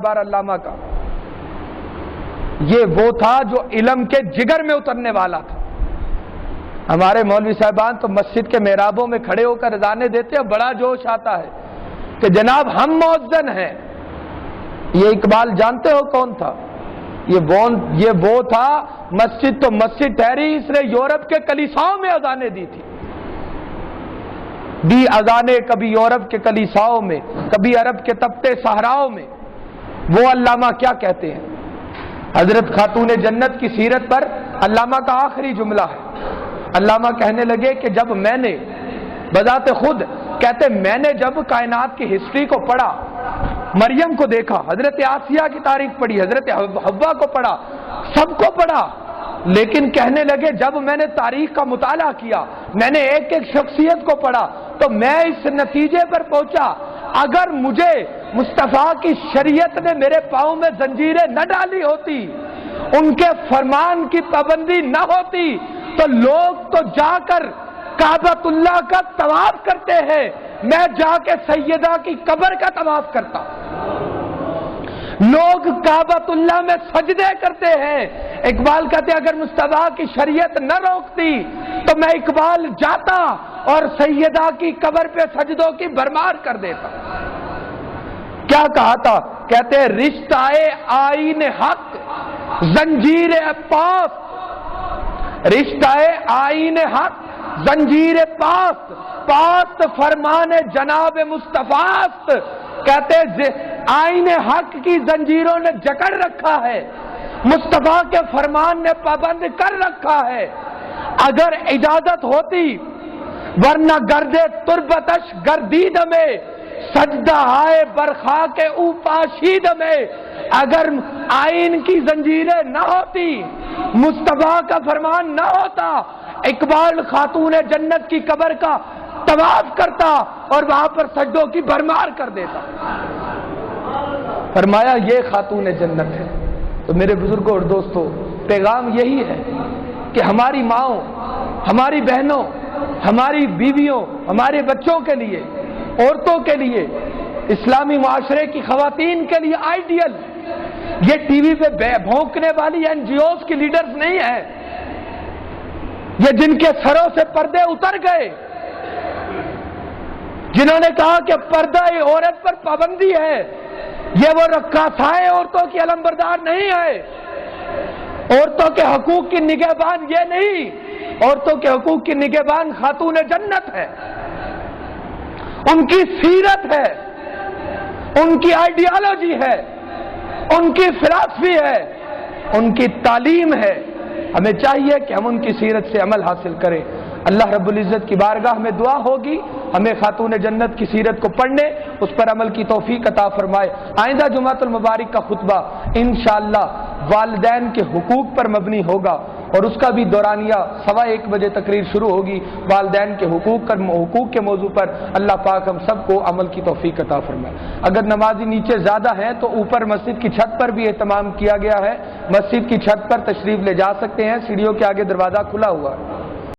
دربار علامہ کا، یہ وہ تھا جو علم کے جگر میں اترنے والا تھا۔ ہمارے مولوی صاحبان تو مسجد کے محرابوں میں کھڑے ہو کر اذانیں دیتے ہیں، بڑا جوش آتا ہے کہ جناب ہم مؤذن ہیں۔ یہ اقبال جانتے ہو کون تھا؟ یہ وہ تھا، مسجد تو مسجد ٹھہری، اس نے یورپ کے کلیساؤں میں اذانیں دی تھی، دی اذانیں کبھی یورپ کے کلیساؤں میں، کبھی عرب کے تپتے صحراؤں میں۔ وہ علامہ کیا کہتے ہیں؟ حضرت خاتون جنت کی سیرت پر علامہ کا آخری جملہ ہے۔ علامہ کہنے لگے کہ جب میں نے بذات خود کہتے میں نے جب کائنات کی ہسٹری کو پڑھا، مریم کو دیکھا، حضرت آسیہ کی تاریخ پڑھی، حضرت حوا کو پڑھا، سب کو پڑھا، لیکن کہنے لگے جب میں نے تاریخ کا مطالعہ کیا، میں نے ایک ایک شخصیت کو پڑھا، تو میں اس نتیجے پر پہنچا اگر مجھے مصطفیٰ کی شریعت نے میرے پاؤں میں زنجیریں نہ ڈالی ہوتی، ان کے فرمان کی پابندی نہ ہوتی، تو لوگ تو جا کر کعبۃ اللہ کا طواف کرتے ہیں، میں جا کے سیدہ کی قبر کا طواف کرتا۔ لوگ کعبۃ اللہ میں سجدے کرتے ہیں، اقبال کہتے ہیں اگر مصطفیٰ کی شریعت نہ روکتی تو میں اقبال جاتا اور سیدہ کی قبر پہ سجدوں کی بھرمار کر دیتا۔ کیا کہا تھا؟ کہتے ہیں رشتہ آئین حق زنجیر پاس، رشتہ آئین حق زنجیر پاس، پاس فرمان جناب مصطفیٰ، کہتے آئین حق کی زنجیروں نے جکڑ رکھا ہے، مصطفیٰ کے فرمان نے پابند کر رکھا ہے۔ اگر اجازت ہوتی، ورنہ گردے تربتش گردید میں، سجدہ آئے برخا کے اوپاشید میں، اگر آئین کی زنجیریں نہ ہوتی، مصطفیٰ کا فرمان نہ ہوتا، اقبال خاتون جنت کی قبر کا طواف کرتا اور وہاں پر سجدوں کی بھرمار کر دیتا۔ فرمایا یہ خاتون جنت ہے۔ تو میرے بزرگوں اور دوستوں، پیغام یہی ہے کہ ہماری ماؤں، ہماری بہنوں، ہماری بیویوں، ہمارے بچوں کے لیے، عورتوں کے لیے، اسلامی معاشرے کی خواتین کے لیے آئیڈیل یہ ٹی وی پہ بھونکنے والی این جی اوز کی لیڈرز نہیں ہے، یہ جن کے سروں سے پردے اتر گئے، جنہوں نے کہا کہ پردہ عورت پر پابندی ہے، یہ وہ رقاصائیں عورتوں کی علمبردار نہیں ہے، عورتوں کے حقوق کی نگہبان یہ نہیں، عورتوں کے حقوق کی نگہبان خاتون جنت ہے، ان کی سیرت ہے، ان کی آئیڈیالوجی ہے، ان کی فلسفی ہے، ان کی تعلیم ہے۔ ہمیں چاہیے کہ ہم ان کی سیرت سے عمل حاصل کریں۔ اللہ رب العزت کی بارگاہ میں دعا ہوگی ہمیں خاتون جنت کی سیرت کو پڑھنے، اس پر عمل کی توفیق عطا فرمائے۔ آئندہ جمعۃ المبارک کا خطبہ انشاءاللہ والدین کے حقوق پر مبنی ہوگا، اور اس کا بھی دورانیہ 1:15 بجے تقریر شروع ہوگی والدین کے حقوق کے موضوع پر۔ اللہ پاک ہم سب کو عمل کی توفیق عطا فرمائے۔ اگر نمازی نیچے زیادہ ہیں تو اوپر مسجد کی چھت پر بھی اہتمام کیا گیا ہے، مسجد کی چھت پر تشریف لے جا سکتے ہیں، سیڑھیوں کے آگے دروازہ کھلا ہوا ہے۔